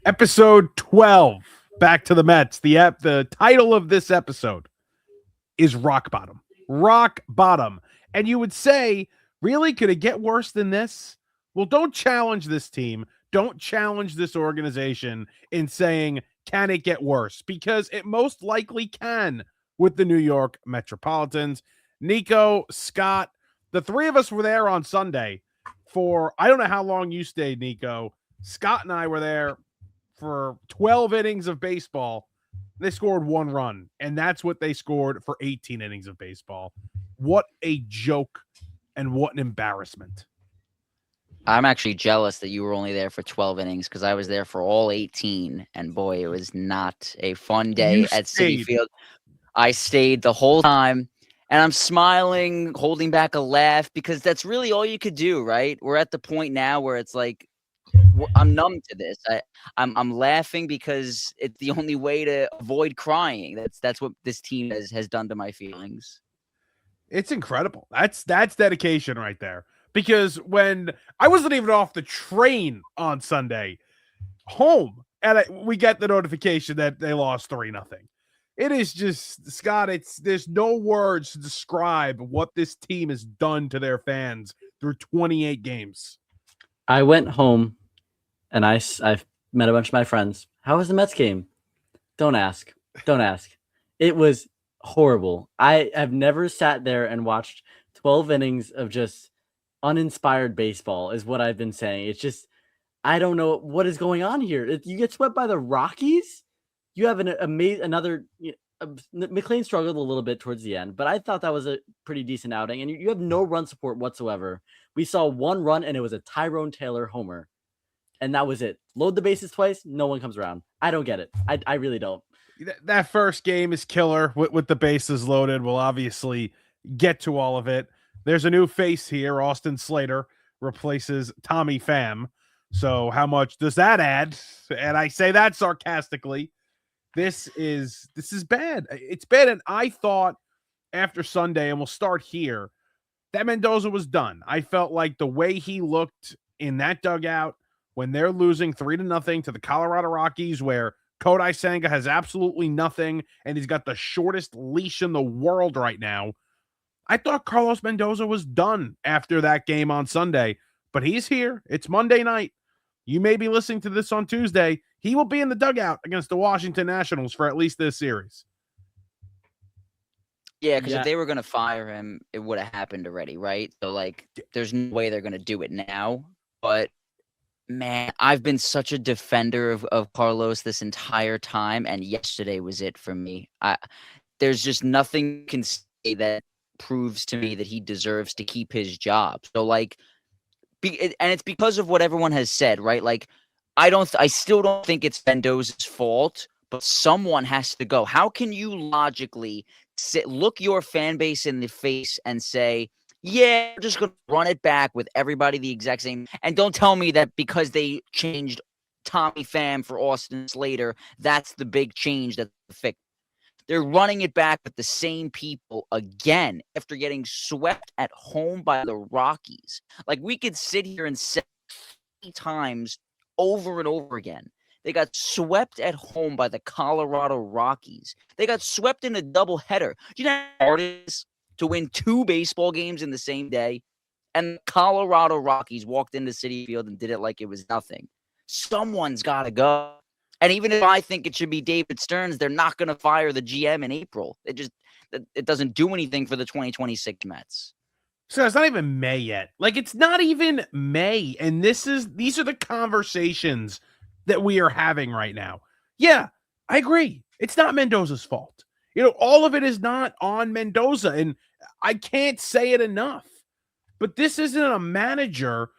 Episode 12, Back to the Mets. The title of this episode is Rock Bottom. Rock Bottom. And you would say, really, could it get worse than this? Well, don't challenge this team. Don't challenge this organization in saying, can it get worse? Because it most likely can with the New York Metropolitans. Nico, Scott, the three of us were there on Sunday for, I don't know how long you stayed, Nico. Scott and I were there for 12 innings of baseball. They scored 1 run, and that's what they scored for 18 innings of baseball. What a joke and what an embarrassment. I'm actually jealous that you were only there for 12 innings because I was there for all 18, and boy, it was not a fun day at Citi Field. I stayed the whole time, and I'm smiling, holding back a laugh because that's really all you could do, right? We're at the point now where it's like, I'm numb to this. I'm laughing because it's the only way to avoid crying. That's what this team has done to my feelings. It's incredible. That's dedication right there. Because when I wasn't even off the train on Sunday, home, and we get the notification that they lost 3-0. It is just, Scott, there's no words to describe what this team has done to their fans through 28 games. I went home and I've met a bunch of my friends. How was the Mets game? Don't ask. It was horrible. I have never sat there and watched 12 innings of just uninspired baseball is what I've been saying. It's just, I don't know what is going on here. You get swept by the Rockies. You have another. McLean struggled a little bit towards the end, but I thought that was a pretty decent outing. And you have no run support whatsoever. We saw 1 run, and it was a Tyrone Taylor homer, and that was it. Load the bases twice, no one comes around. I don't get it. I really don't. That first game is killer with the bases loaded. We'll obviously get to all of it. There's a new face here. Austin Slater replaces Tommy Pham. So how much does that add? And I say that sarcastically. This is bad. It's bad. And I thought after Sunday, and we'll start here, that Mendoza was done. I felt like the way he looked in that dugout when they're losing 3-0 to the Colorado Rockies, where Kodai Senga has absolutely nothing, and he's got the shortest leash in the world right now. I thought Carlos Mendoza was done after that game on Sunday, but he's here. It's Monday night. You may be listening to this on Tuesday. He will be in the dugout against the Washington Nationals for at least this series. Yeah, because if they were going to fire him, it would have happened already, right? So, like, there's no way they're going to do it now. But, man, I've been such a defender of Carlos this entire time, and yesterday was it for me. There's just nothing you can say that proves to me that he deserves to keep his job. So, like, and it's because of what everyone has said, right? Like, I still don't think it's Mendoza's fault, but someone has to go. How can you logically look your fan base in the face and say, yeah, we're just going to run it back with everybody the exact same, and don't tell me that because they changed Tommy Pham for Austin Slater, that's the big change that's the fix. They're running it back with the same people again after getting swept at home by the Rockies. Like, we could sit here and say 3 times over and over again. They got swept at home by the Colorado Rockies. They got swept in a doubleheader. Do you know how hard it is to win 2 baseball games in the same day? And the Colorado Rockies walked into Citi Field and did it like it was nothing. Someone's got to go. And even if I think it should be David Stearns, they're not going to fire the GM in April. It doesn't do anything for the 2026 Mets. So it's not even May yet. Like, it's not even May. And these are the conversations that we are having right now. Yeah, I agree. It's not Mendoza's fault. All of it is not on Mendoza. And I can't say it enough. But this isn't a manager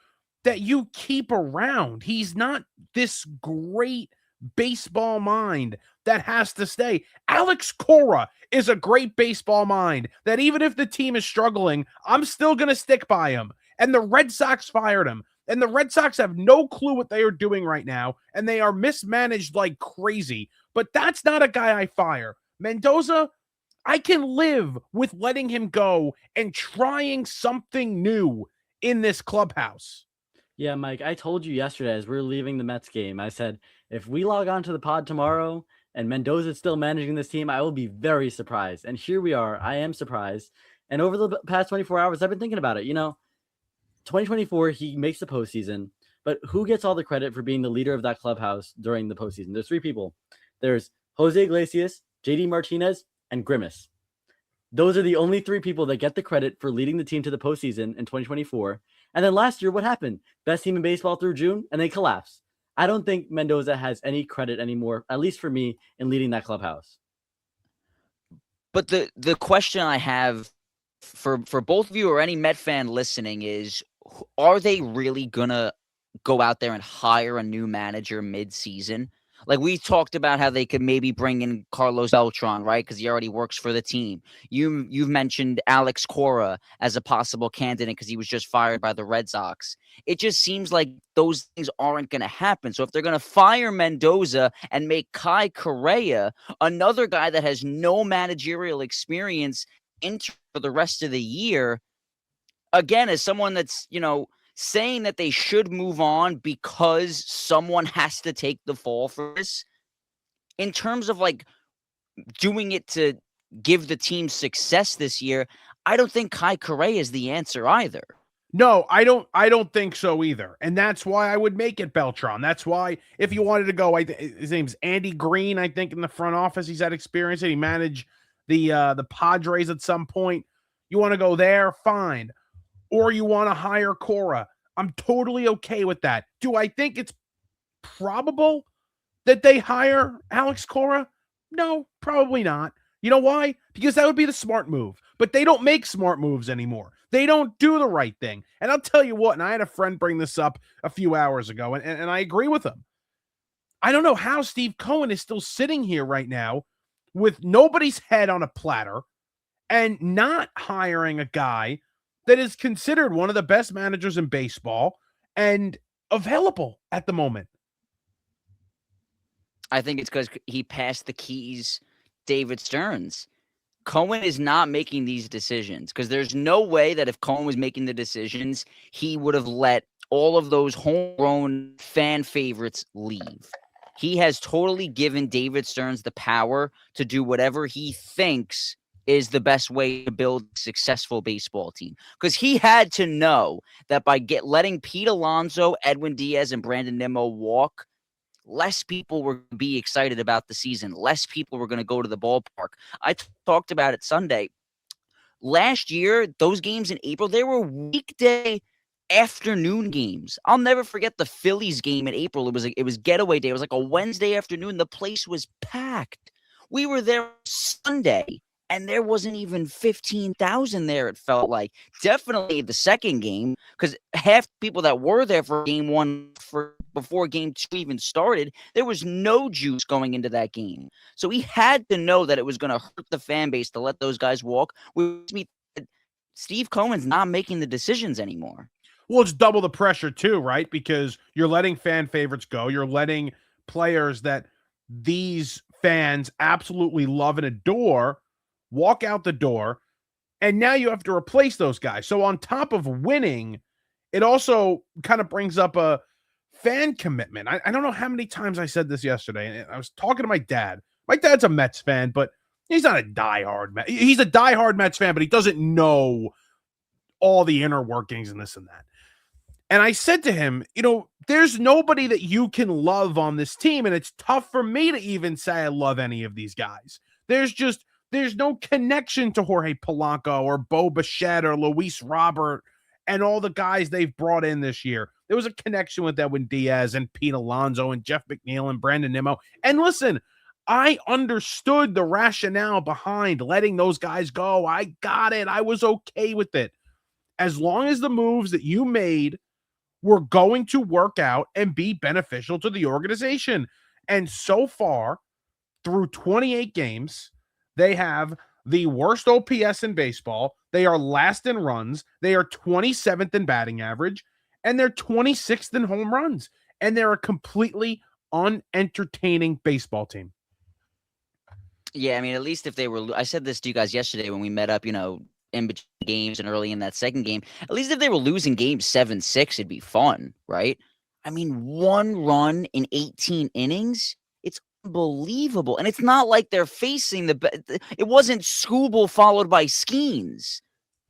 that you keep around. He's not this great baseball mind that has to stay. Alex Cora is a great baseball mind that even if the team is struggling, I'm still going to stick by him. And the Red Sox fired him. And the Red Sox have no clue what they are doing right now. And they are mismanaged like crazy. But that's not a guy I fire. Mendoza, I can live with letting him go and trying something new in this clubhouse. Yeah, Mike, I told you yesterday as we were leaving the Mets game, I said, if we log on to the pod tomorrow and Mendoza is still managing this team, I will be very surprised. And here we are. I am surprised. And over the past 24 hours, I've been thinking about it. 2024, he makes the postseason, but who gets all the credit for being the leader of that clubhouse during the postseason? There's three people. There's Jose Iglesias, JD Martinez, and Grimace. Those are the only three people that get the credit for leading the team to the postseason in 2024. And then last year, what happened? Best team in baseball through June, and they collapsed. I don't think Mendoza has any credit anymore, at least for me, in leading that clubhouse. But the question I have for both of you or any Met fan listening is, are they really gonna go out there and hire a new manager mid-season? Like, we talked about how they could maybe bring in Carlos Beltran, right? Because he already works for the team. You've mentioned Alex Cora as a possible candidate because he was just fired by the Red Sox. It just seems like those things aren't going to happen. So if they're going to fire Mendoza and make Kai Correa, another guy that has no managerial experience, enter for the rest of the year, again, as someone that's, saying that they should move on because someone has to take the fall for this, in terms of like doing it to give the team success this year, I don't think Kai Correa is the answer either. No, I don't think so either. And that's why I would make it Beltran. That's why if you wanted to go, his name's Andy Green, I think, in the front office. He's had experience and he managed the Padres at some point. You want to go there, fine. Or you want to hire Cora. I'm totally okay with that. Do I think it's probable that they hire Alex Cora? No, probably not. You know why? Because that would be the smart move. But they don't make smart moves anymore. They don't do the right thing. And I'll tell you what, and I had a friend bring this up a few hours ago, and I agree with him. I don't know how Steve Cohen is still sitting here right now with nobody's head on a platter and not hiring a guy that is considered one of the best managers in baseball and available at the moment. I think it's because he passed the keys David Stearns. Cohen is not making these decisions because there's no way that if Cohen was making the decisions, he would have let all of those homegrown fan favorites leave. He has totally given David Stearns the power to do whatever he thinks is the best way to build a successful baseball team. Because he had to know that by letting Pete Alonso, Edwin Diaz, and Brandon Nimmo walk, less people were going to be excited about the season. Less people were going to go to the ballpark. I talked about it Sunday. Last year, those games in April, they were weekday afternoon games. I'll never forget the Phillies game in April. It was getaway day. It was like a Wednesday afternoon. The place was packed. We were there Sunday, and there wasn't even 15,000 there, it felt like. Definitely the second game, because half the people that were there for game one before game two even started, there was no juice going into that game. So he had to know that it was going to hurt the fan base to let those guys walk, which means Steve Cohen's not making the decisions anymore. Well, it's double the pressure too, right? Because you're letting fan favorites go. You're letting players that these fans absolutely love and adore walk out the door, and now you have to replace those guys. So on top of winning, it also kind of brings up a fan commitment. I don't know how many times I said this yesterday, and I was talking to my dad. My dad's a Mets fan, but he's not a diehard Mets. He's a diehard Mets fan, but he doesn't know all the inner workings and this and that. And I said to him, there's nobody that you can love on this team, and it's tough for me to even say I love any of these guys. There's no connection to Jorge Polanco or Bo Bichette or Luis Robert and all the guys they've brought in this year. There was a connection with Edwin Diaz and Pete Alonso and Jeff McNeil and Brandon Nimmo. And listen, I understood the rationale behind letting those guys go. I got it. I was okay with it. As long as the moves that you made were going to work out and be beneficial to the organization. And so far, through 28 games, they have the worst OPS in baseball. They are last in runs. They are 27th in batting average, and they're 26th in home runs. And they're a completely unentertaining baseball team. Yeah, I mean, at least if they were, I said this to you guys yesterday when we met up, in between games and early in that second game. At least if they were losing game 7-6, it'd be fun, right? I mean, 1 run in 18 innings, it's unbelievable. And it's not like they're facing it wasn't Scooble followed by Skeens.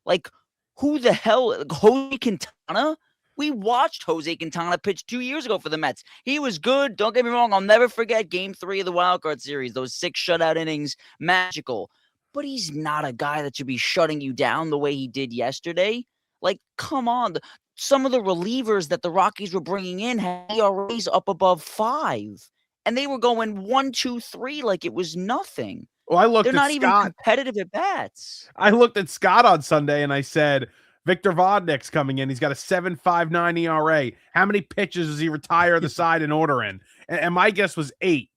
Like, who the hell? Jose Quintana? We watched Jose Quintana pitch 2 years ago for the Mets. He was good. Don't get me wrong. I'll never forget game 3 of the Wild Card Series. Those 6 shutout innings, magical. But he's not a guy that should be shutting you down the way he did yesterday. Like, come on. Some of the relievers that the Rockies were bringing in had ERAs up above 5. And they were going 1, 2, 3 like it was nothing. Well, I looked They're at not even Scott. competitive at bats. I looked at Scott on Sunday and I said, Victor Vodnik's coming in. He's got a 7.59 ERA. How many pitches does he retire the side in order in? And my guess was 8.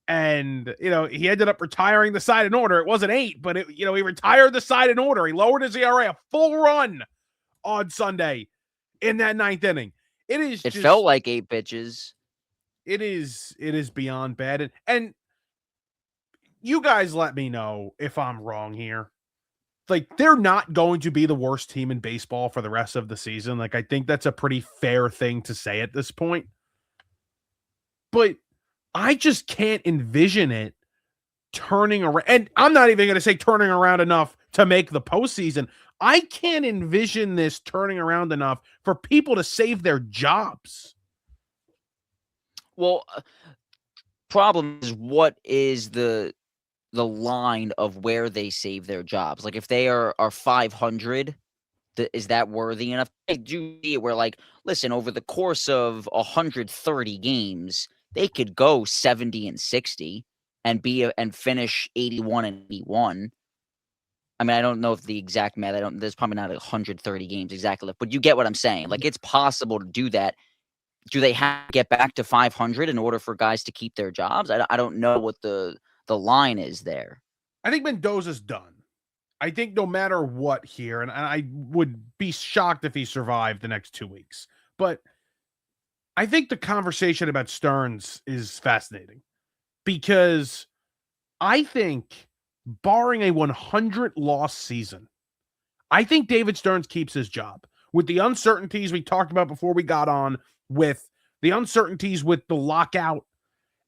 And, he ended up retiring the side in order. It wasn't 8, but, he retired the side in order. He lowered his ERA a full run on Sunday in that 9th inning. It felt like 8 pitches. It is beyond bad. And you guys let me know if I'm wrong here. Like, they're not going to be the worst team in baseball for the rest of the season. Like, I think that's a pretty fair thing to say at this point. But I just can't envision it turning around. And I'm not even going to say turning around enough to make the postseason. I can't envision this turning around enough for people to save their jobs. Well, problem is, what is the line of where they save their jobs? Like, if they are 500, is that worthy enough? I do see it where, like, listen, over the course of 130 games, they could go 70-60 and finish 81-81. I mean, I don't know if the exact math. There's probably not 130 games exactly, but you get what I'm saying. Like, it's possible to do that. Do they have to get back to 500 in order for guys to keep their jobs? I don't know what the line is there. I think Mendoza's done. I think no matter what here, and I would be shocked if he survived the next 2 weeks. But I think the conversation about Stearns is fascinating because I think, barring a 100-loss season, I think David Stearns keeps his job. With the uncertainties we talked about before we got on, with the uncertainties with the lockout,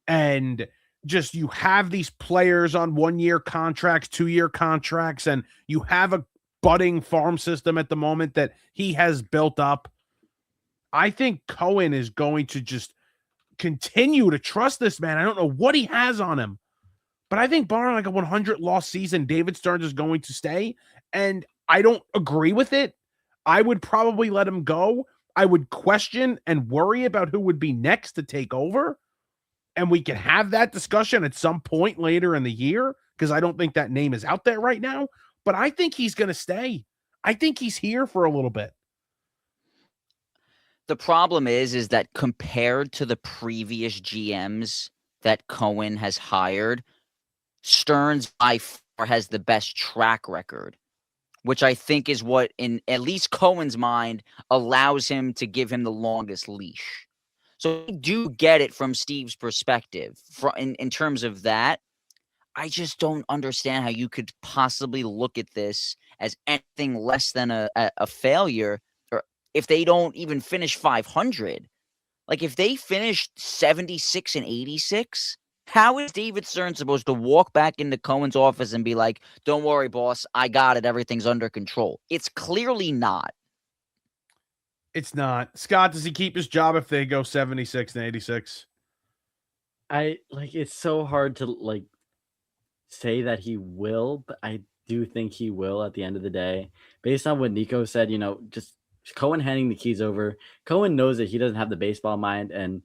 and just you have these players on 1-year contracts, 2-year contracts, and you have a budding farm system at the moment that he has built up. I think Cohen is going to just continue to trust this man. I don't know what he has on him, but I think barring like a 100-loss season, David Stearns is going to stay, and I don't agree with it. I would probably let him go. I would question and worry about who would be next to take over. And we can have that discussion at some point later in the year, because I don't think that name is out there right now. But I think he's going to stay. I think he's here for a little bit. The problem is that compared to the previous GMs that Cohen has hired, Stearns by far has the best track record, which I think is what, in at least Cohen's mind, allows him to give him the longest leash. So I do get it from Steve's perspective. In terms of that, I just don't understand how you could possibly look at this as anything less than a failure, or if they don't even finish 500. Like, if they finished 76-86, how is David Stearns supposed to walk back into Cohen's office and be like, don't worry, boss, I got it, everything's under control? It's clearly not. It's not. Scott, does he keep his job if they go 76-86? It's so hard to say that he will, but I do think he will at the end of the day. Based on what Nico said, just Cohen handing the keys over. Cohen knows that he doesn't have the baseball mind, and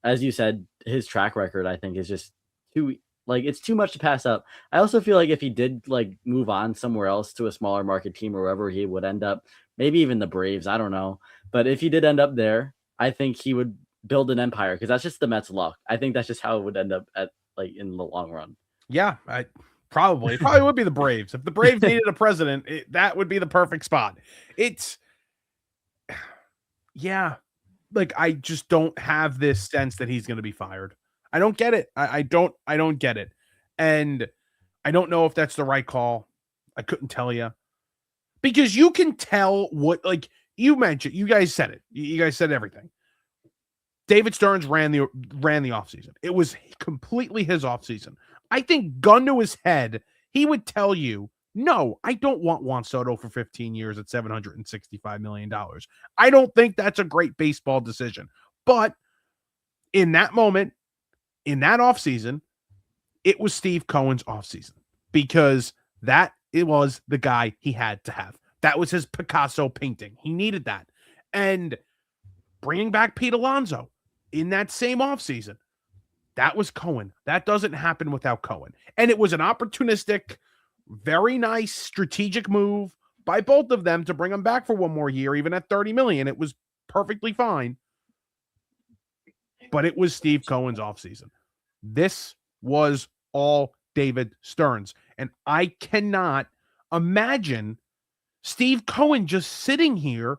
as you said, his track record, I think, is just it's too much to pass up. I also feel like if he did move on somewhere else to a smaller market team or wherever he would end up, maybe even the Braves, I don't know. But if he did end up there, I think he would build an empire, because that's just the Mets' luck. I think that's just how it would end up in the long run. Yeah, it probably would be the Braves. If the Braves needed a president, that would be the perfect spot. I just don't have this sense that he's going to be fired. I don't get it. I don't get it. And I don't know if that's the right call. I couldn't tell you. because you can tell what, like you mentioned, you guys said it. You guys said everything. David Stearns ran the offseason. It was completely his offseason. I think gun to his head, he would tell you, no, I don't want Juan Soto for 15 years at $765 million. I don't think that's a great baseball decision. But in that moment, in that offseason, it was Steve Cohen's offseason because it was the guy he had to have. That was his Picasso painting. He needed that. And bringing back Pete Alonso in that same offseason, that was Cohen. That doesn't happen without Cohen. And it was an opportunistic, very nice strategic move by both of them to bring him back for one more year, even at $30 million. It was perfectly fine. But it was Steve Cohen's offseason. This was all David Stearns. And I cannot imagine Steve Cohen just sitting here.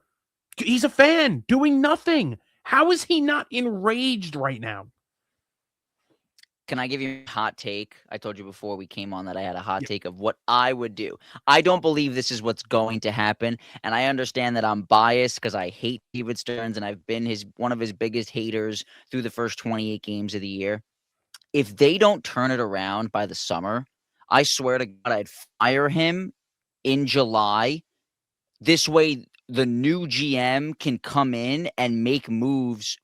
He's a fan doing nothing. How is he not enraged right now? Can I give you a hot take? I told you before we came on that I had a hot take of what I would do. I don't believe this is what's going to happen. And I understand that I'm biased because I hate David Stearns and I've been one of his biggest haters through the first 28 games of the year. If they don't turn it around by the summer, I swear to God, I'd fire him in July. This way, the new GM can come in and make moves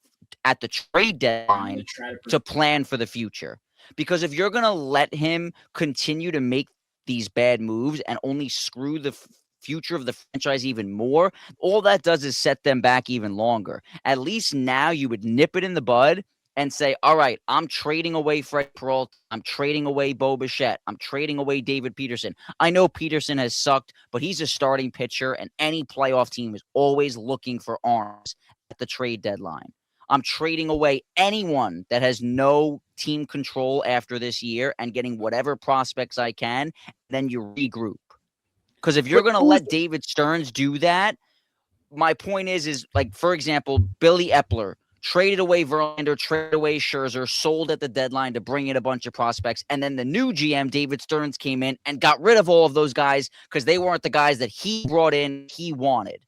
at the trade deadline to plan for the future. Because if you're going to let him continue to make these bad moves and only screw the future of the franchise even more, all that does is set them back even longer. At least now you would nip it in the bud and say, all right, I'm trading away Fred Peralta. I'm trading away Bo Bichette. I'm trading away David Peterson. I know Peterson has sucked, but he's a starting pitcher, and any playoff team is always looking for arms at the trade deadline. I'm trading away anyone that has no team control after this year and getting whatever prospects I can. Then you regroup. Because if you're going to let David Stearns do that, my point is like, for example, Billy Epler traded away Verlander, traded away Scherzer, sold at the deadline to bring in a bunch of prospects. And then the new GM, David Stearns, came in and got rid of all of those guys because they weren't the guys that he brought in, he wanted.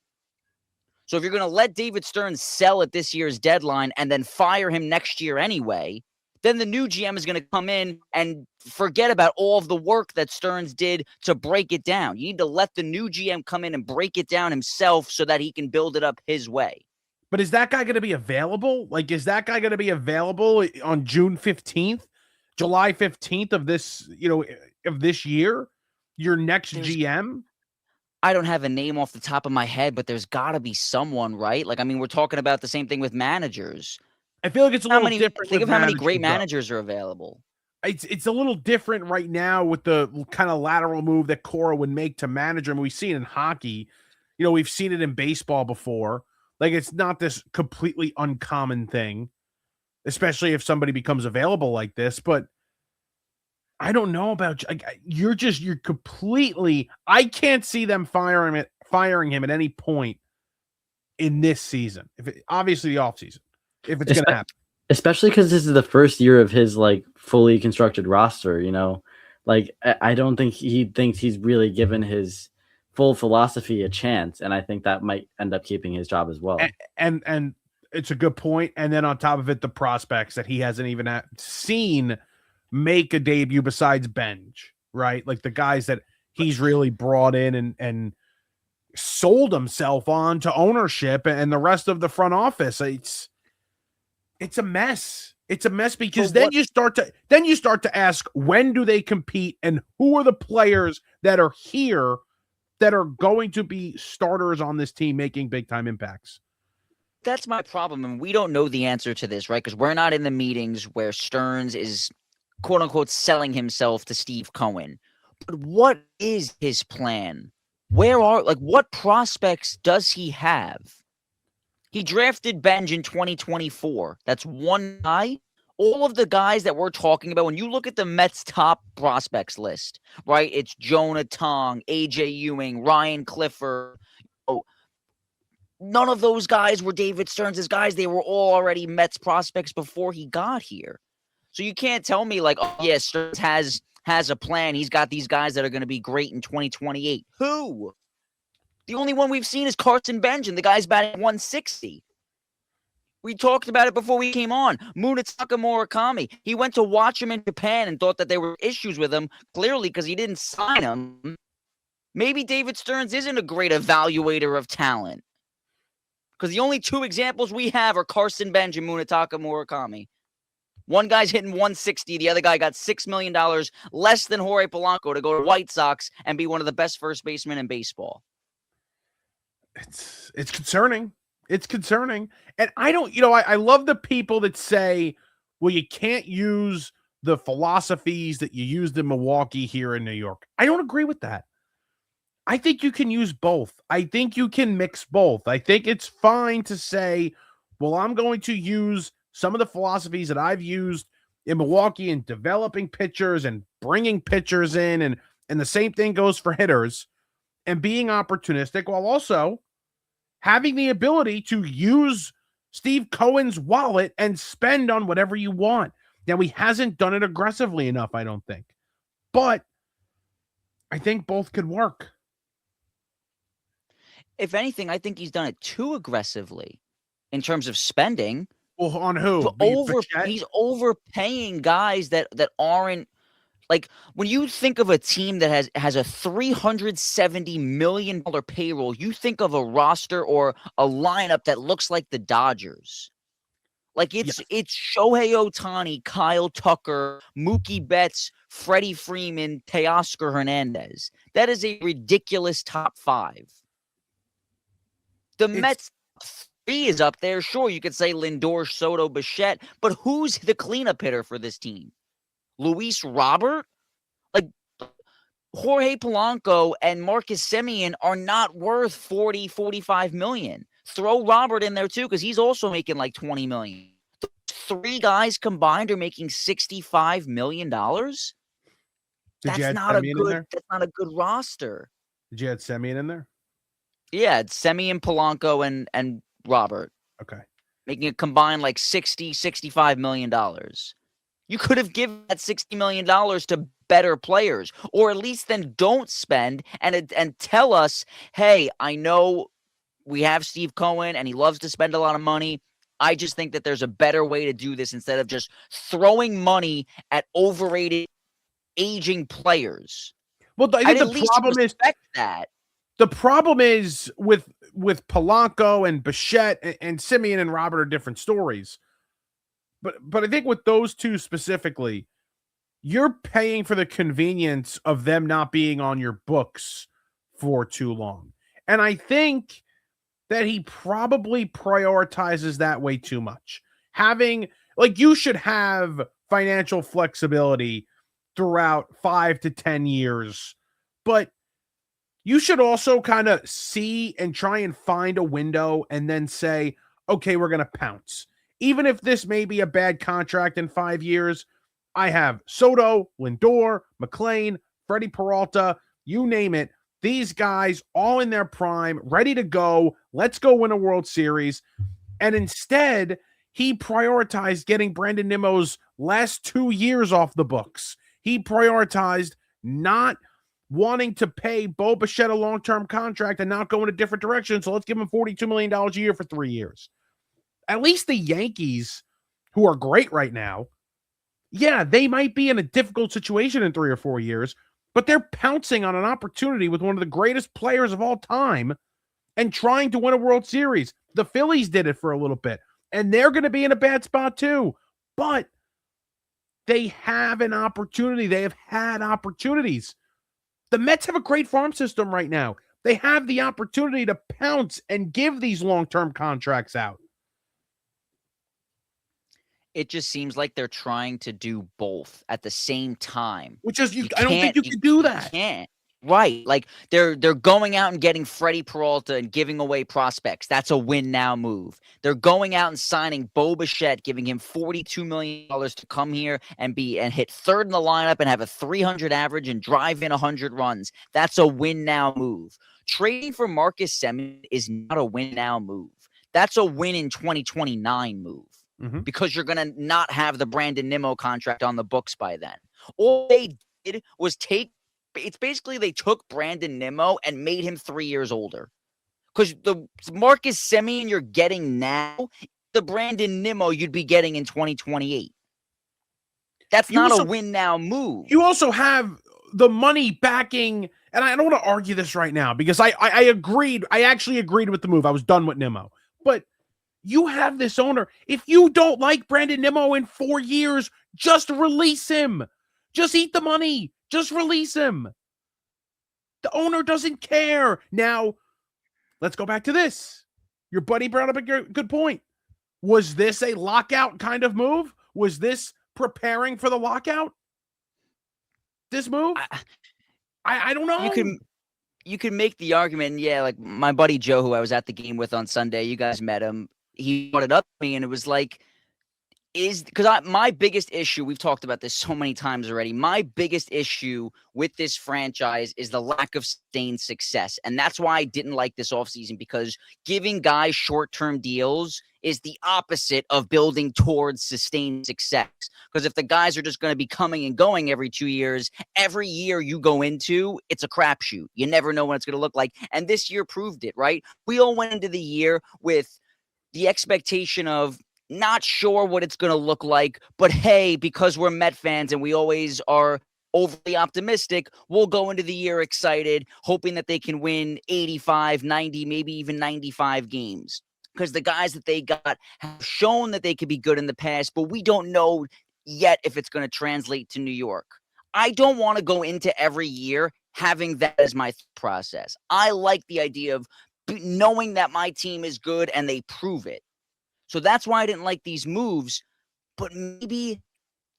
So if you're going to let David Stearns sell at this year's deadline and then fire him next year anyway, then the new GM is going to come in and forget about all of the work that Stearns did to break it down. You need to let the new GM come in and break it down himself so that he can build it up his way. But is that guy going to be available? Like, is that guy going to be available on June 15th, July 15th of this, of this year? Your next GM? I don't have a name off the top of my head, but there's got to be someone, right? Like, I mean, we're talking about the same thing with managers. I feel like it's a little different. Think of how many great managers are available. It's a little different right now with the kind of lateral move that Cora would make to manager. I mean, we've seen it in hockey. We've seen it in baseball before. Like, it's not this completely uncommon thing, especially if somebody becomes available like this. But I don't know about you're completely. I can't see them firing him at any point in this season. Obviously the offseason, if it's going to happen, especially because this is the first year of his like fully constructed roster. Like I don't think he thinks he's really given his full philosophy a chance, and I think that might end up keeping his job as well. And it's a good point. And then on top of it, the prospects that he hasn't even seen make a debut besides Benj, right? Like the guys that he's really brought in and sold himself on to ownership and the rest of the front office. It's a mess. It's a mess because then you start to ask, when do they compete and who are the players that are here that are going to be starters on this team making big time impacts? That's my problem. And we don't know the answer to this, right? Because we're not in the meetings where Stearns is quote unquote selling himself to Steve Cohen. But what is his plan? What prospects does he have? He drafted Benj in 2024. That's one guy. All of the guys that we're talking about, when you look at the Mets top prospects list, right? It's Jonah Tong, AJ Ewing, Ryan Clifford. None of those guys were David Stearns' guys. They were all already Mets prospects before he got here. So you can't tell me like, oh yeah, Stearns has a plan. He's got these guys that are going to be great in 2028. Who? The only one we've seen is Carson Benjamin. The guy's batting 160. We talked about it before we came on. Munetaka Murakami. He went to watch him in Japan and thought that there were issues with him, clearly because he didn't sign him. Maybe David Stearns isn't a great evaluator of talent. Because the only two examples we have are Carson Benjamin and Munetaka Murakami. One guy's hitting 160. The other guy got $6 million less than Jorge Polanco to go to White Sox and be one of the best first basemen in baseball. It's concerning. It's concerning. And I don't, I love the people that say, well, you can't use the philosophies that you used in Milwaukee here in New York. I don't agree with that. I think you can use both. I think you can mix both. I think it's fine to say, well, I'm going to use some of the philosophies that I've used in Milwaukee in developing pitchers and bringing pitchers in. And the same thing goes for hitters and being opportunistic while also having the ability to use Steve Cohen's wallet and spend on whatever you want. Now, he hasn't done it aggressively enough, I don't think. But I think both could work. If anything, I think he's done it too aggressively in terms of spending. Well, on who? He's overpaying guys that aren't, like, when you think of a team that has a $370 million payroll, you think of a roster or a lineup that looks like the Dodgers. Like, it's Shohei Ohtani, Kyle Tucker, Mookie Betts, Freddie Freeman, Teoscar Hernandez. That is a ridiculous top five. The Mets 3 is up there. Sure, you could say Lindor, Soto, Bichette, but who's the cleanup hitter for this team? Luis Robert? Like, Jorge Polanco and Marcus Semien are not worth 40, 45 million. Throw Robert in there too, because he's also making like 20 million. The 3 guys combined are making $65 million. That's not a good roster. Did you add Semien in there? Yeah, it's Semien, Polanco, and Robert. Okay. Making a combined like $65 million. You could have given that $60 million to better players, or at least then don't spend and tell us, hey, I know we have Steve Cohen and he loves to spend a lot of money. I just think that there's a better way to do this instead of just throwing money at overrated, aging players. Well, I think the problem is that. The problem is with Polanco and Bichette and Semien and Robert are different stories. But I think with those two specifically, you're paying for the convenience of them not being on your books for too long. And I think that he probably prioritizes that way too much. You should have financial flexibility throughout 5 to 10 years, but you should also kind of see and try and find a window and then say, okay, we're going to pounce. Even if this may be a bad contract in 5 years, I have Soto, Lindor, McClain, Freddie Peralta, you name it. These guys all in their prime, ready to go. Let's go win a World Series. And instead, he prioritized getting Brandon Nimmo's last 2 years off the books. He prioritized not wanting to pay Bo Bichette a long-term contract and not go in a different direction. So let's give him $42 million a year for 3 years. At least the Yankees, who are great right now, yeah, they might be in a difficult situation in 3 or 4 years, but they're pouncing on an opportunity with one of the greatest players of all time and trying to win a World Series. The Phillies did it for a little bit, and they're going to be in a bad spot too. But they have an opportunity. They have had opportunities. The Mets have a great farm system right now. They have the opportunity to pounce and give these long-term contracts out. It just seems like they're trying to do both at the same time. Which is, I don't think you can do that. You can't. Right. Like they're going out and getting Freddie Peralta and giving away prospects. That's a win now move. They're going out and signing Bo Bichette, giving him $42 million to come here and hit third in the lineup and have a 300 average and drive in 100 runs. That's a win now move. Trading for Marcus Semien is not a win now move. That's a win in 2029 move. Mm-hmm. Because you're going to not have the Brandon Nimmo contract on the books by then. All they did was it's basically they took Brandon Nimmo and made him 3 years older. Because the Marcus Semien you're getting now, the Brandon Nimmo you'd be getting in 2028. That's not a win now move. You also have the money backing, and I don't want to argue this right now because I agreed. I actually agreed with the move. I was done with Nimmo. But you have this owner. If you don't like Brandon Nimmo in 4 years, just release him. Just eat the money. Just release him. The owner doesn't care. Now, let's go back to this. Your buddy brought up a good point. Was this a lockout kind of move? Was this preparing for the lockout? This move? I don't know. You can make the argument, yeah, like my buddy Joe, who I was at the game with on Sunday, you guys met him. He brought it up to me, and it was like, my biggest issue, we've talked about this so many times already, my biggest issue with this franchise is the lack of sustained success. And that's why I didn't like this offseason, because giving guys short-term deals is the opposite of building towards sustained success. Because if the guys are just going to be coming and going every 2 years, every year you go into, it's a crapshoot. You never know what it's going to look like. And this year proved it, right? We all went into the year with the expectation of not sure what it's going to look like, but hey, because we're Met fans and we always are overly optimistic, we'll go into the year excited, hoping that they can win 85, 90, maybe even 95 games. Because the guys that they got have shown that they could be good in the past, but we don't know yet if it's going to translate to New York. I don't want to go into every year having that as my process. I like the idea of knowing that my team is good and they prove it. So that's why I didn't like these moves. But maybe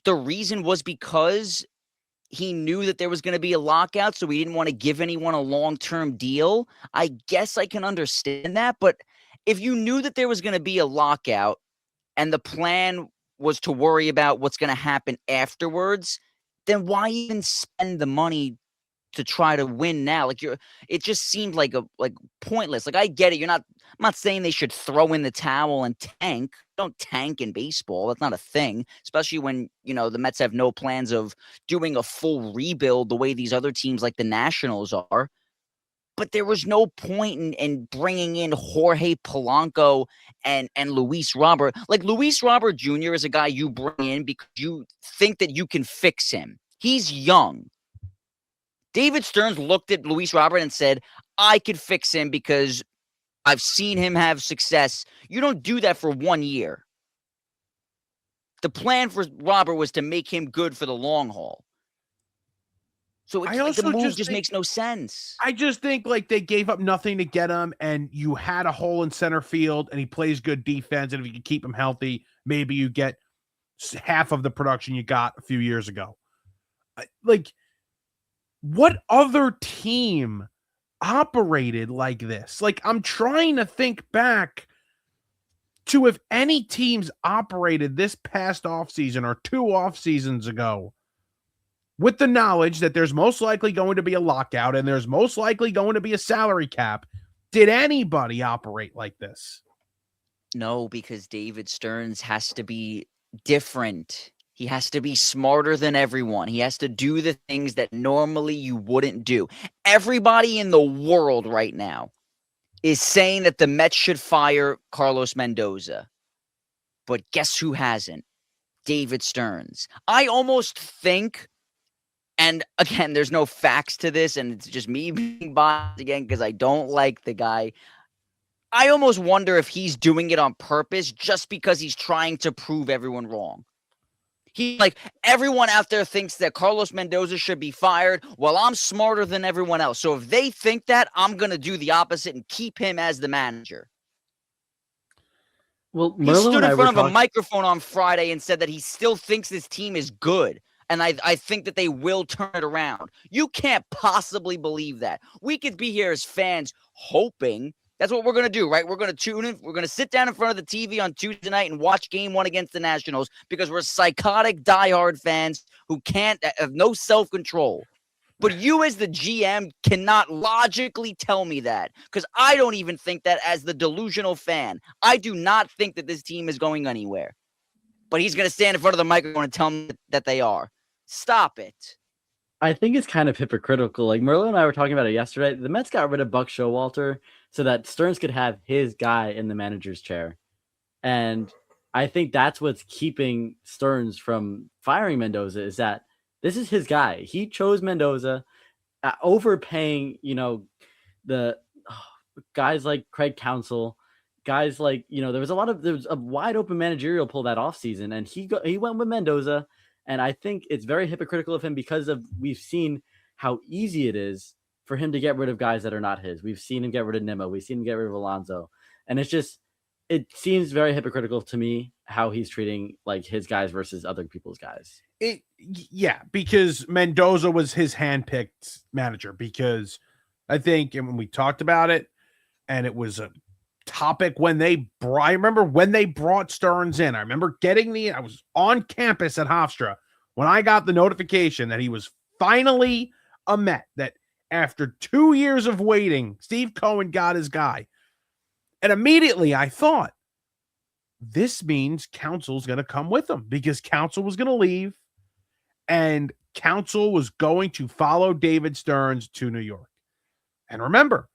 the reason was because he knew that there was going to be a lockout, so he didn't want to give anyone a long-term deal. I guess I can understand that. But if you knew that there was going to be a lockout and the plan was to worry about what's going to happen afterwards, then why even spend the money to try to win now? It just seemed like pointless. Like, I get it. I'm not saying they should throw in the towel and tank. Don't tank in baseball. That's not a thing, especially when, the Mets have no plans of doing a full rebuild the way these other teams like the Nationals are. But there was no point in bringing in Jorge Polanco and Luis Robert. Like, Luis Robert Jr. is a guy you bring in because you think that you can fix him. He's young. David Stearns looked at Luis Robert and said, I could fix him because I've seen him have success. You don't do that for 1 year. The plan for Robert was to make him good for the long haul. So the move just makes no sense. I just think they gave up nothing to get him, and you had a hole in center field, and he plays good defense, and if you can keep him healthy, maybe you get half of the production you got a few years ago. What other team operated like this? I'm trying to think back to if any teams operated this past offseason or 2 off seasons ago with the knowledge that there's most likely going to be a lockout and there's most likely going to be a salary cap. Did anybody operate like this? No, because David Stearns has to be different. He has to be smarter than everyone. He has to do the things that normally you wouldn't do. Everybody in the world right now is saying that the Mets should fire Carlos Mendoza. But guess who hasn't? David Stearns. I almost think, and again, there's no facts to this, and it's just me being biased again because I don't like the guy. I almost wonder if he's doing it on purpose just because he's trying to prove everyone wrong. Everyone out there thinks that Carlos Mendoza should be fired. Well, I'm smarter than everyone else. So if they think that, I'm going to do the opposite and keep him as the manager. Well, he stood in front of a microphone on Friday and said that he still thinks this team is good. And I think that they will turn it around. You can't possibly believe that. We could be here as fans hoping. That's what we're going to do, right? We're going to tune in. We're going to sit down in front of the TV on Tuesday night and watch Game 1 against the Nationals because we're psychotic, diehard fans who have no self-control. But you as the GM cannot logically tell me that because I don't even think that as the delusional fan. I do not think that this team is going anywhere. But he's going to stand in front of the microphone and tell me that they are. Stop it. I think it's kind of hypocritical. Merlo and I were talking about it yesterday. The Mets got rid of Buck Showalter so that Stearns could have his guy in the manager's chair. And I think that's what's keeping Stearns from firing Mendoza, is that this is his guy. He chose Mendoza, overpaying, the guys like Craig Counsell, guys like, there was a wide open managerial pull that offseason, and he went with Mendoza. And I think it's very hypocritical of him because we've seen how easy it is for him to get rid of guys that are not his. We've seen him get rid of Nimmo. We've seen him get rid of Alonso. And it seems very hypocritical to me how he's treating like his guys versus other people's guys. Yeah, because Mendoza was his handpicked manager, because I think, and when we talked about it, and it was a topic I remember when they brought Stearns in. I remember I was on campus at Hofstra when I got the notification that he was finally a Met, that after 2 years of waiting, Steve Cohen got his guy. And immediately I thought, this means Counsell's going to come with him, because Counsell was going to leave and Counsell was going to follow David Stearns to New York. And remember,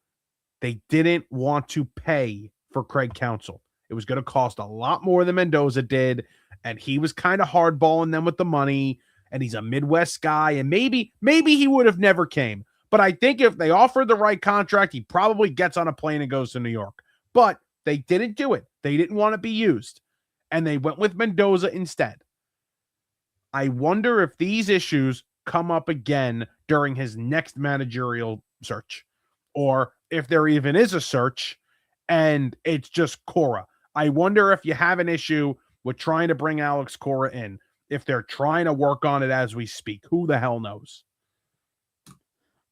they didn't want to pay for Craig Counsell. It was going to cost a lot more than Mendoza did, and he was kind of hardballing them with the money, and he's a Midwest guy, and maybe he would have never came. But I think if they offered the right contract, he probably gets on a plane and goes to New York. But they didn't do it. They didn't want to be used, and they went with Mendoza instead. I wonder if these issues come up again during his next managerial search, or if there even is a search and it's just Cora. I wonder if you have an issue with trying to bring Alex Cora in, if they're trying to work on it as we speak. Who the hell knows?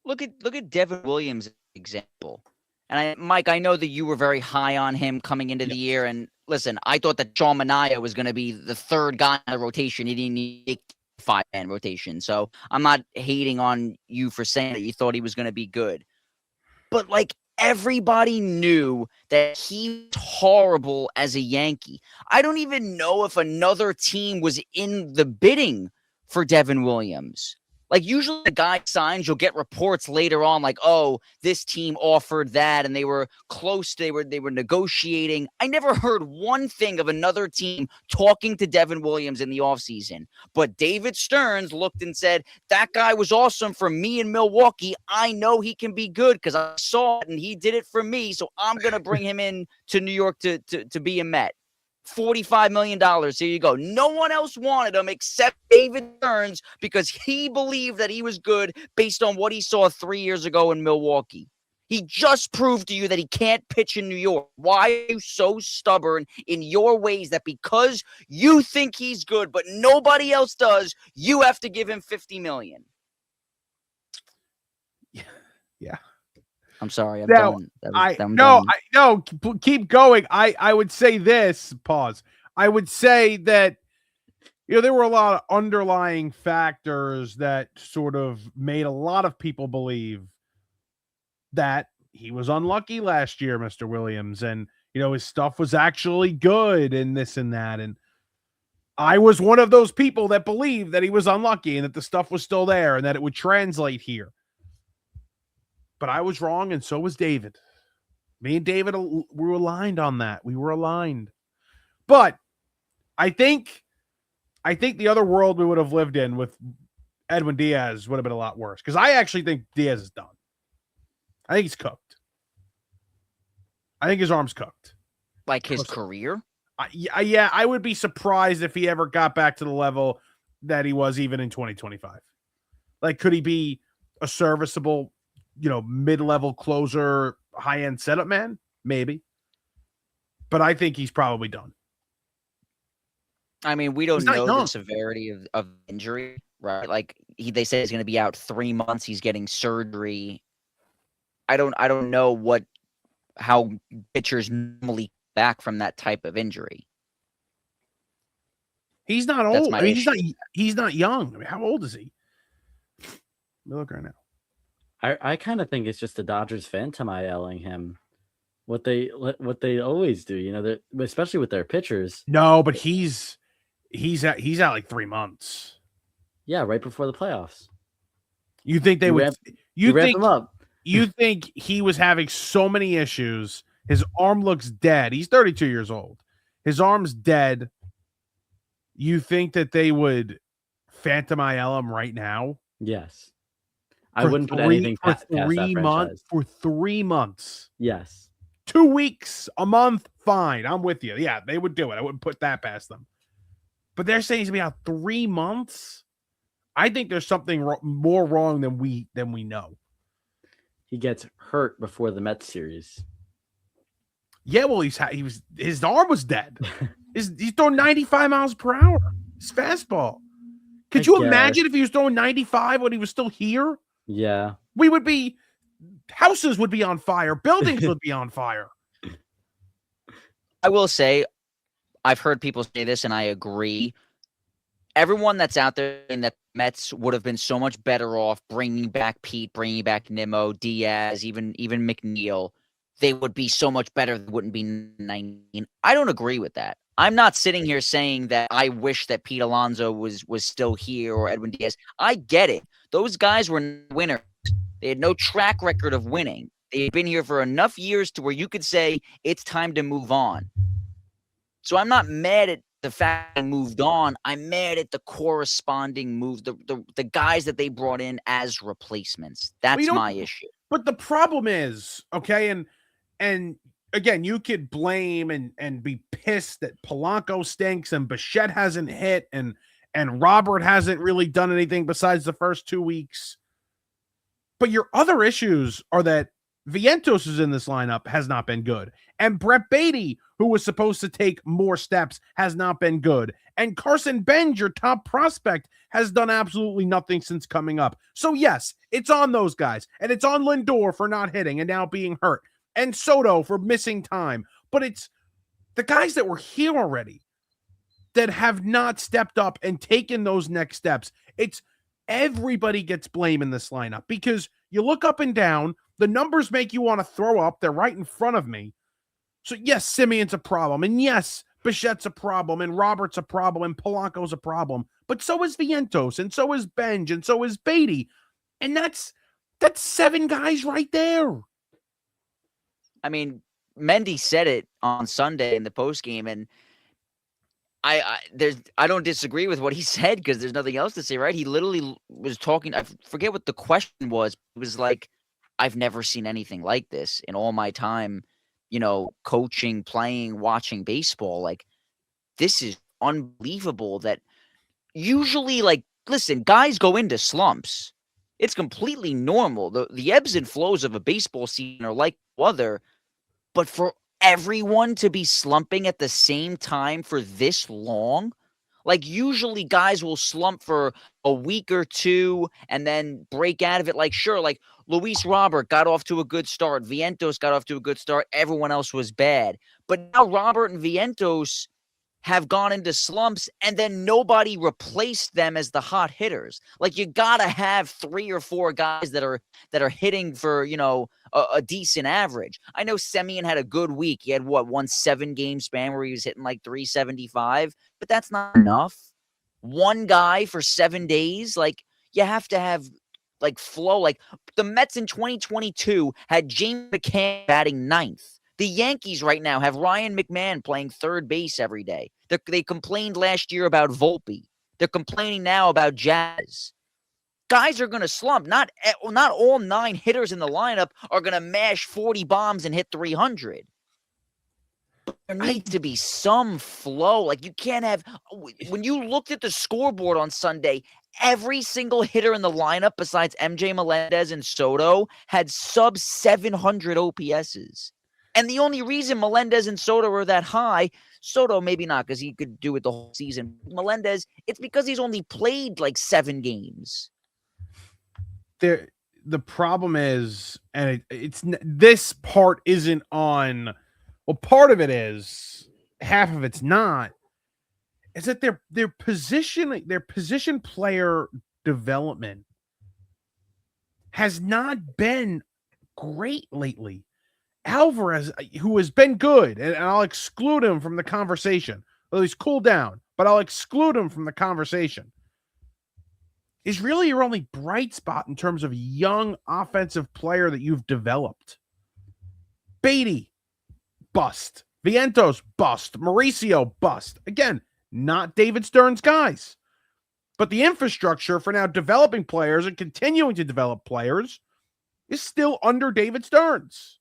Look at Devin Williams' example. And Mike, I know that you were very high on him coming into the year. And listen, I thought that Sean Manaea was going to be the third guy in the rotation. He didn't need 5-man rotation. So I'm not hating on you for saying that you thought he was going to be good. But everybody knew that he was horrible as a Yankee. I don't even know if another team was in the bidding for Devin Williams. Usually the guy signs, you'll get reports later on oh, this team offered that and they were close, they were negotiating. I never heard one thing of another team talking to Devin Williams in the offseason. But David Stearns looked and said, that guy was awesome for me in Milwaukee. I know he can be good because I saw it and he did it for me. So I'm going to bring him in to New York to be a Met. $45 million. Here you go. No one else wanted him except David Stearns because he believed that he was good based on what he saw 3 years ago in Milwaukee. He just proved to you that he can't pitch in New York. Why are you so stubborn in your ways that because you think he's good but nobody else does, you have to give him $50 million? Yeah. I'm sorry. I'm done. Keep going. I would say this, pause. I would say that, there were a lot of underlying factors that sort of made a lot of people believe that he was unlucky last year, Mr. Williams, and, his stuff was actually good and this and that. And I was one of those people that believed that he was unlucky and that the stuff was still there and that it would translate here. But I was wrong, and so was David. Me and David, we were aligned on that. We were aligned. But I think the other world we would have lived in with Edwin Diaz would have been a lot worse, because I actually think Diaz is done. I think he's cooked. I think his arm's cooked. His career? Yeah, I would be surprised if he ever got back to the level that he was even in 2025. Could he be a serviceable mid-level closer, high-end setup man? Maybe. But I think he's probably done. I mean, we don't know the severity of injury, right? They say he's going to be out 3 months. He's getting surgery. I don't know how pitchers normally come back from that type of injury. He's not old. I mean, he's not young. I mean, how old is he? Let me look right now. I kind of think it's just the Dodgers phantom IL-ing him. What they always do, especially with their pitchers. No, but he's out 3 months. Yeah, right before the playoffs. You think they would? You ramp him up. You think he was having so many issues? His arm looks dead. He's 32 years old. His arm's dead. You think that they would Phantom IL him right now? Yes. I wouldn't put anything past that franchise. For 3 months. Yes. 2 weeks, a month, fine. I'm with you. Yeah, they would do it. I wouldn't put that past them. But they're saying he's going to be out 3 months? I think there's something more wrong than we know. He gets hurt before the Mets series. Yeah, well, his arm was dead. He's throwing 95 miles per hour. His fastball. Could you imagine if he was throwing 95 when he was still here? Yeah. Houses would be on fire. Buildings would be on fire. I will say, I've heard people say this, and I agree. Everyone that's out there in the Mets would have been so much better off bringing back Pete, bringing back Nimmo, Diaz, even McNeil. They would be so much better. They wouldn't be 19. I don't agree with that. I'm not sitting here saying that I wish that Pete Alonso was still here or Edwin Diaz. I get it. Those guys were winners. They had no track record of winning. They had been here for enough years to where you could say it's time to move on. So I'm not mad at the fact they moved on. I'm mad at the corresponding moves, the guys that they brought in as replacements. That's my issue. But the problem is, okay, and again, you could blame and be pissed that Polanco stinks and Bichette hasn't hit and Robert hasn't really done anything besides the first 2 weeks. But your other issues are that Vientos is in this lineup has not been good. And Brett Beatty, who was supposed to take more steps, has not been good. And Carson Benz, your top prospect, has done absolutely nothing since coming up. So yes, it's on those guys. And it's on Lindor for not hitting and now being hurt. And Soto for missing time. But it's the guys that were here already that have not stepped up and taken those next steps. It's everybody gets blame in this lineup because you look up and down, the numbers make you want to throw up. They're right in front of me. So yes, Simeon's a problem. And yes, Bichette's a problem. And Robert's a problem. And Polanco's a problem. But so is Vientos. And so is Benj. And so is Beatty. And that's 7 guys right there. I mean, Mendy said it on Sunday in the postgame, and I don't disagree with what he said because there's nothing else to say, right? He literally was talking. I forget what the question was. It was like, I've never seen anything like this in all my time, coaching, playing, watching baseball. Like, this is unbelievable that usually, listen, guys go into slumps. It's completely normal. The ebbs and flows of a baseball season are like other, but for everyone to be slumping at the same time for this long, usually guys will slump for a week or two and then break out of it. Sure, Luis Robert got off to a good start. Vientos got off to a good start. Everyone else was bad. But now Robert and Vientos have gone into slumps, and then nobody replaced them as the hot hitters. You gotta have 3 or 4 guys that are hitting for a decent average. I know Semien had a good week. He had one 7-game span where he was hitting 375, but that's not enough. One guy for 7 days, you have to have flow. The Mets in 2022 had James McCann batting 9th. The Yankees right now have Ryan McMahon playing third base every day. They complained last year about Volpe. They're complaining now about Jazz. Guys are going to slump. Not all 9 hitters in the lineup are going to mash 40 bombs and hit 300. But there needs to be some flow. You can't have – when you looked at the scoreboard on Sunday, every single hitter in the lineup besides MJ Melendez and Soto had sub 700 OPSs. And the only reason Melendez and Soto are that high, Soto maybe not because he could do it the whole season. Melendez, it's because he's only played 7 games. The problem is, and it's this part isn't on. Well, part of it is, half of it's not. Is that their position player development has not been great lately. Alvarez, who has been good, and I'll exclude him from the conversation. Well, he's cooled down, but I'll exclude him from the conversation. is really your only bright spot in terms of young offensive player that you've developed. Beatty, bust. Vientos, bust. Mauricio, bust. Again, not David Stearns guys. But the infrastructure for now developing players and continuing to develop players is still under David Stearns.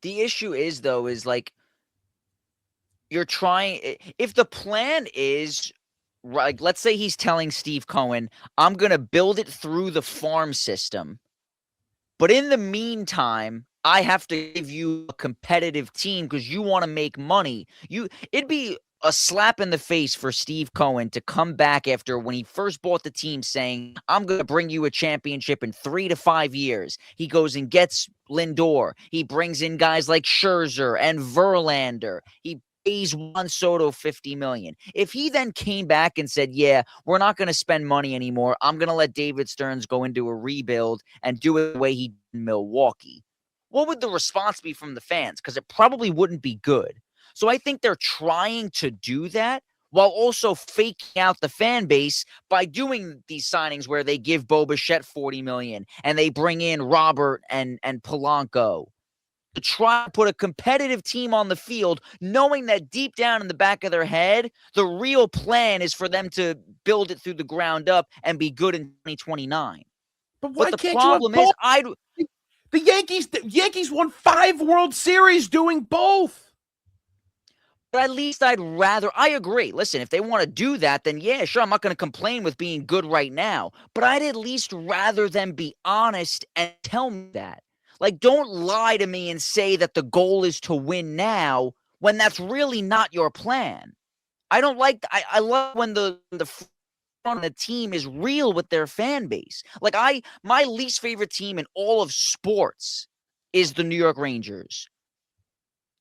The issue is, though, is like you're trying. If the plan is, like, let's say he's telling Steve Cohen, I'm going to build it through the farm system. But in the meantime, I have to give you a competitive team because you want to make money. It'd be a slap in the face for Steve Cohen to come back after when he first bought the team saying, I'm going to bring you a championship in 3 to 5 years. He goes and gets Lindor. He brings in guys like Scherzer and Verlander. He pays Juan Soto $50 million. If he then came back and said, yeah, we're not going to spend money anymore. I'm going to let David Stearns go into a rebuild and do it the way he did in Milwaukee. What would the response be from the fans? Because it probably wouldn't be good. So I think they're trying to do that while also faking out the fan base by doing these signings where they give Bo Bichette $40 million and they bring in Robert and Polanco to try to put a competitive team on the field, knowing that deep down in the back of their head, the real plan is for them to build it through the ground up and be good in 2029. But why the can't problem you have is, both? The Yankees won 5 World Series doing both. But at least I agree. Listen, if they want to do that, then yeah, sure, I'm not going to complain with being good right now. But I'd at least rather them be honest and tell me that. Like, don't lie to me and say that the goal is to win now when that's really not your plan. I don't like, I love when the front of the team is real with their fan base. Like, my least favorite team in all of sports is the New York Rangers.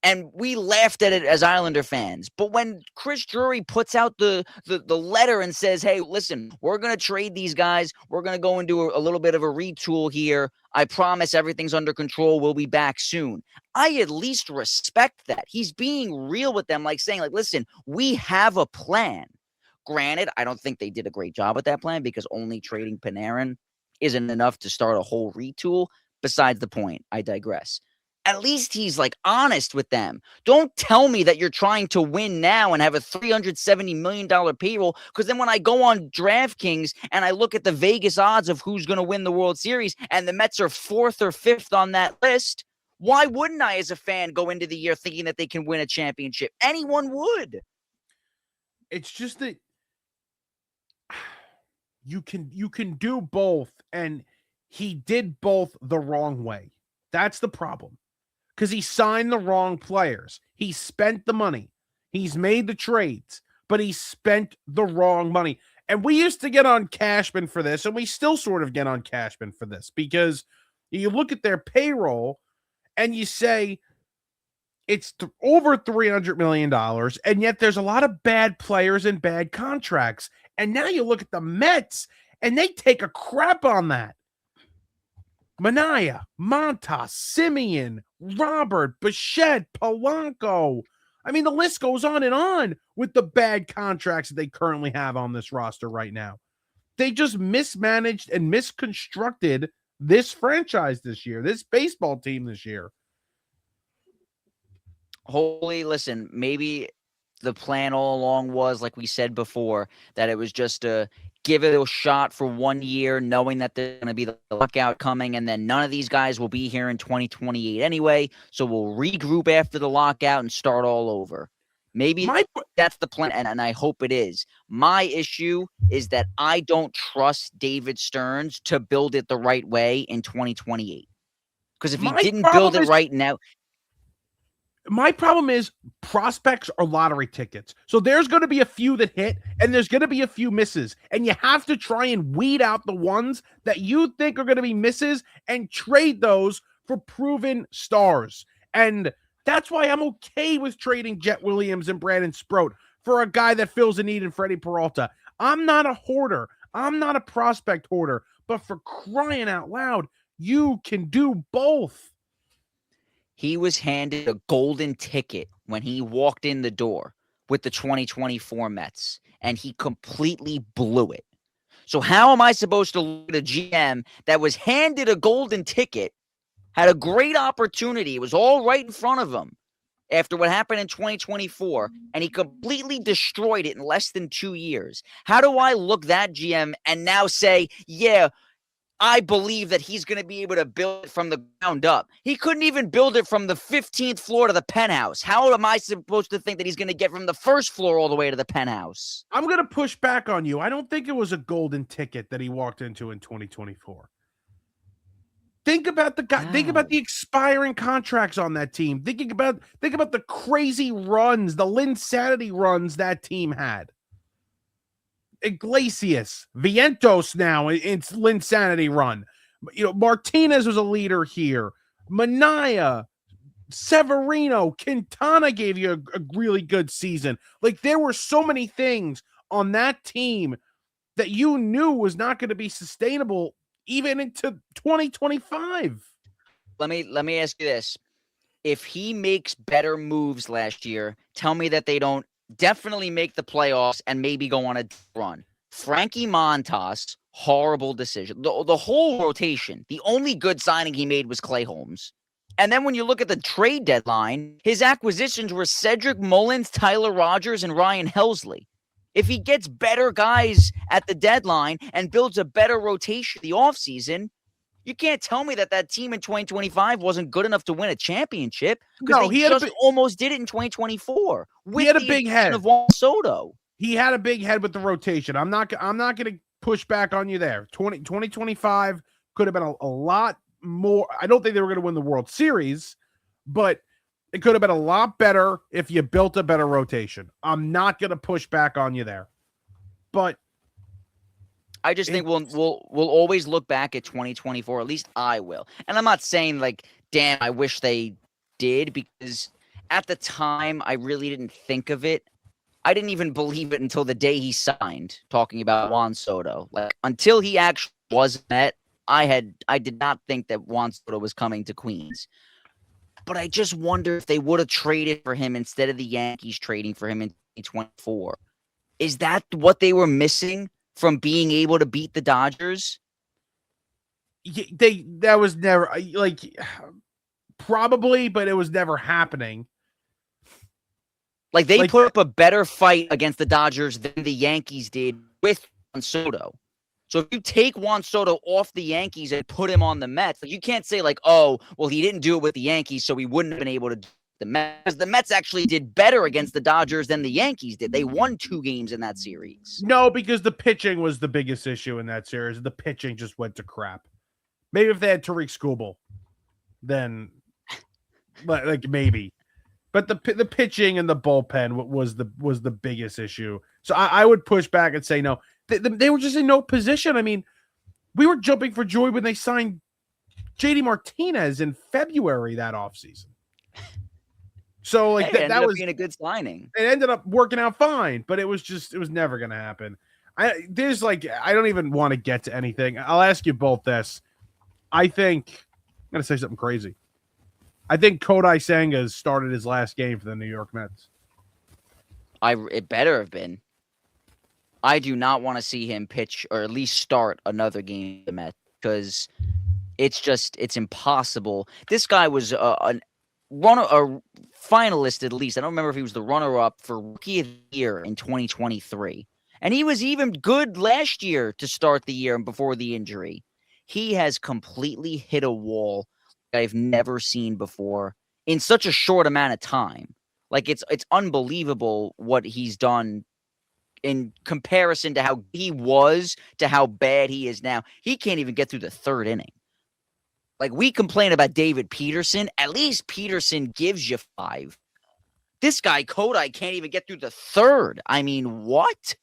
And we laughed at it as Islander fans. But when Chris Drury puts out the letter and says, hey, listen, we're going to trade these guys. We're going to go and do a little bit of a retool here. I promise everything's under control. We'll be back soon. I at least respect that. He's being real with them, like saying, like, listen, we have a plan. Granted, I don't think they did a great job with that plan because only trading Panarin isn't enough to start a whole retool. Besides the point, I digress. At least he's like honest with them. Don't tell me that you're trying to win now and have a $370 million payroll. Because then when I go on DraftKings and I look at the Vegas odds of who's going to win the World Series and the Mets are 4th or 5th on that list, why wouldn't I as a fan go into the year thinking that they can win a championship? Anyone would. It's just that you can do both, and he did both the wrong way. That's the problem. Because he signed the wrong players. He spent the money. He's made the trades, but he spent the wrong money. And we used to get on Cashman for this, and we still sort of get on Cashman for this, because you look at their payroll and you say it's over $300 million, and yet there's a lot of bad players and bad contracts. And now you look at the Mets, and they take a crap on that. Manaea, Montas, Simeon, Robert, Bichette, Polanco. I mean, the list goes on with the bad contracts that they currently have on this roster right now. They just mismanaged and misconstructed this franchise this year, this baseball team this year. Listen, maybe the plan all along was, like we said before, that it was just a give it a shot for 1 year, knowing that there's going to be the lockout coming, and then none of these guys will be here in 2028 anyway, so we'll regroup after the lockout and start all over. Maybe that's the plan, and I hope it is. My issue is that I don't trust David Stearns to build it the right way in 2028. Because if he didn't build it right now... My problem is prospects are lottery tickets. So there's going to be a few that hit and there's going to be a few misses. And you have to try and weed out the ones that you think are going to be misses and trade those for proven stars. And that's why I'm okay with trading Jet Williams and Brandon Sproat for a guy that fills a need in Freddie Peralta. I'm not a hoarder. I'm not a prospect hoarder. But for crying out loud, you can do both. He was handed a golden ticket when he walked in the door. with the 2024 Mets, and he completely blew it. So how am I supposed to look at a GM that was handed a golden ticket, had a great opportunity, it was all right in front of him after what happened in 2024, and he completely destroyed it in less than 2 years? How do I look that GM and now say, yeah, I believe that he's going to be able to build it from the ground up? He couldn't even build it from the 15th floor to the penthouse. How am I supposed to think that he's going to get from the first floor all the way to the penthouse? I'm going to push back on you. I don't think it was a golden ticket that he walked into in 2024. Think about the guy. Think about the expiring contracts on that team. Think about the crazy runs, the Linsanity runs that team had. Iglesias, Vientos now it's Linsanity run. Martinez was a leader here. Manaea, Severino, Quintana gave you a really good season. Like, there were so many things on that team that you knew was not going to be sustainable even into 2025. Let me ask you this. If he makes better moves last year, tell me that they don't definitely make the playoffs and maybe go on a run. Frankie Montas, horrible decision. The whole rotation, the only good signing he made was Clay Holmes. And then when you look at the trade deadline, his acquisitions were Cedric Mullins, Tyler Rogers, and Ryan Helsley. If he gets better guys at the deadline and builds a better rotation the offseason, you can't tell me that team in 2025 wasn't good enough to win a championship, because they just almost did it in 2024. He had a big head of Juan Soto. He had a big head with the rotation. I'm not going to push back on you there. 2025 could have been a lot more. I don't think they were going to win the World Series, but it could have been a lot better if you built a better rotation. I'm not going to push back on you there, but I just think we'll always look back at 2024. At least I will. And I'm not saying like, damn, I wish they did, because at the time I really didn't think of it. I didn't even believe it until the day he signed, talking about Juan Soto. Like, until he actually was met, I did not think that Juan Soto was coming to Queens. But I just wonder if they would have traded for him instead of the Yankees trading for him in 2024. Is that what they were missing from being able to beat the Dodgers? That was never, like, probably, but it was never happening. Like, they put up a better fight against the Dodgers than the Yankees did with Juan Soto. So if you take Juan Soto off the Yankees and put him on the Mets, you can't say like, oh, well, he didn't do it with the Yankees, so he wouldn't have been able to do the Mets. The Mets actually did better against the Dodgers than the Yankees did. They won 2 games in that series. No, because the pitching was the biggest issue in that series. The pitching just went to crap. Maybe if they had Tariq Skubal, then like maybe. But the pitching and the bullpen was the biggest issue. So I would push back and say no. They were just in no position. I mean, we were jumping for joy when they signed JD Martinez in February that offseason. So like that was being a good signing. It ended up working out fine, but it was never going to happen. I don't even want to get to anything. I'll ask you both this. I'm going to say something crazy. I think Kodai Senga has started his last game for the New York Mets. It better have been. I do not want to see him pitch or at least start another game for the Mets, because it's impossible. This guy was a finalist at least. I don't remember if he was the runner-up for Rookie of the Year in 2023. And he was even good last year to start the year and before the injury. He has completely hit a wall I've never seen before in such a short amount of time. Like, it's unbelievable what he's done in comparison to how he was to how bad he is now. He can't even get through the 3rd inning. Like, we complain about David Peterson. At least Peterson gives you 5. This guy, Kodai, can't even get through the 3rd. I mean, what?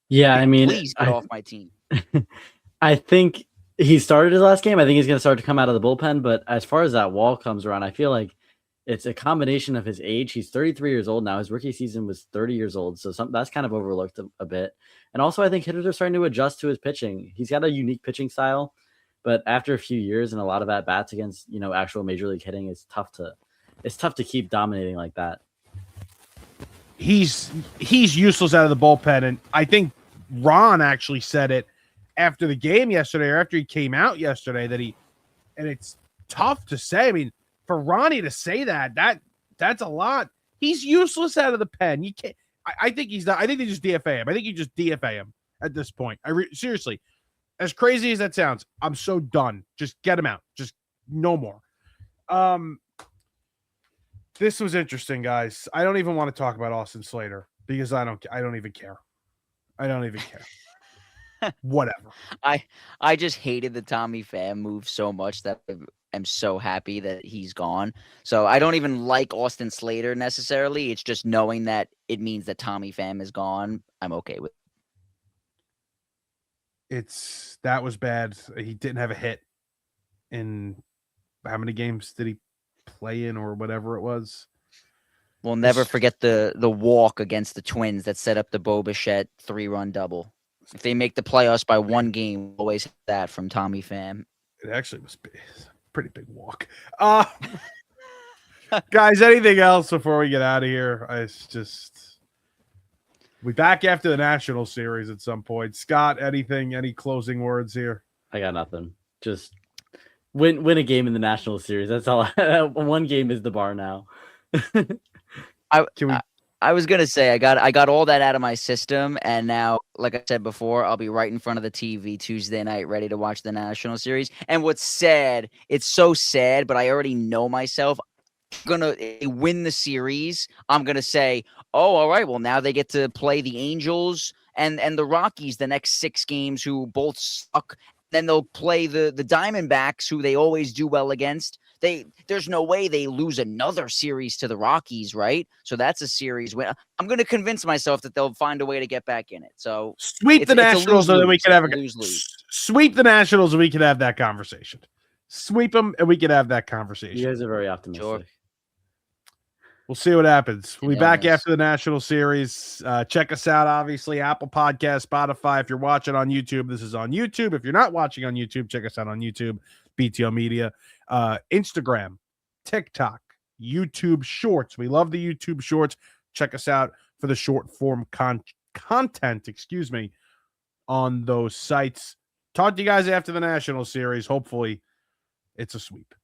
Yeah, I mean, please get off my team. I think he started his last game. I think he's going to start to come out of the bullpen. But as far as that wall comes around, I feel like it's a combination of his age. He's 33 years old now. His rookie season was 30 years old. So that's kind of overlooked a bit. And also, I think hitters are starting to adjust to his pitching. He's got a unique pitching style. But after a few years and a lot of at-bats against, actual major league hitting, it's tough to keep dominating like that. he's useless out of the bullpen. And I think Ron actually said it after the game yesterday, or after he came out yesterday, and it's tough to say. I mean, for Ronnie to say that's a lot. He's useless out of the pen. You can't. I think he's not. I think they just DFA him. I think you just DFA him at this point. Seriously, as crazy as that sounds, I'm so done. Just get him out. Just no more. This was interesting, guys. I don't even want to talk about Austin Slater because I don't even care. I don't even care. Whatever. I just hated the Tommy Pham move so much that I'm so happy that he's gone. So I don't even like Austin Slater necessarily. It's just knowing that it means that Tommy Pham is gone. I'm okay with it. That was bad. He didn't have a hit in how many games did he play in or whatever it was? We'll never forget the walk against the Twins that set up the Bo Bichette 3-run double. If they make the playoffs by one game, always have that from Tommy Pham. It actually was a pretty big walk. Guys, anything else before we get out of here? We'll be back after the National Series at some point. Scott, any closing words here? I got nothing. Just win a game in the National Series. That's all. One game is the bar now. I was gonna say I got all that out of my system, and now, like I said before, I'll be right in front of the TV Tuesday night, ready to watch the National Series. And what's sad, it's so sad, but I already know myself. Gonna win the series. I'm gonna say, oh, all right. Well, now they get to play the Angels and the Rockies the next 6 games, who both suck. Then they'll play the Diamondbacks, who they always do well against. There's no way they lose another series to the Rockies, right? So that's a series win. I'm going to convince myself that they'll find a way to get back in it. So sweep the Nationals, and then we can have sweep the Nationals, and we can have that conversation. Sweep them, and we can have that conversation. You guys are very optimistic. Sure. We'll see what happens. We'll be back after the National Series. Check us out, obviously, Apple Podcasts, Spotify. If you're watching on YouTube, this is on YouTube. If you're not watching on YouTube, check us out on YouTube, BTO Media, Instagram, TikTok, YouTube Shorts. We love the YouTube Shorts. Check us out for the short form content, on those sites. Talk to you guys after the National Series. Hopefully, it's a sweep.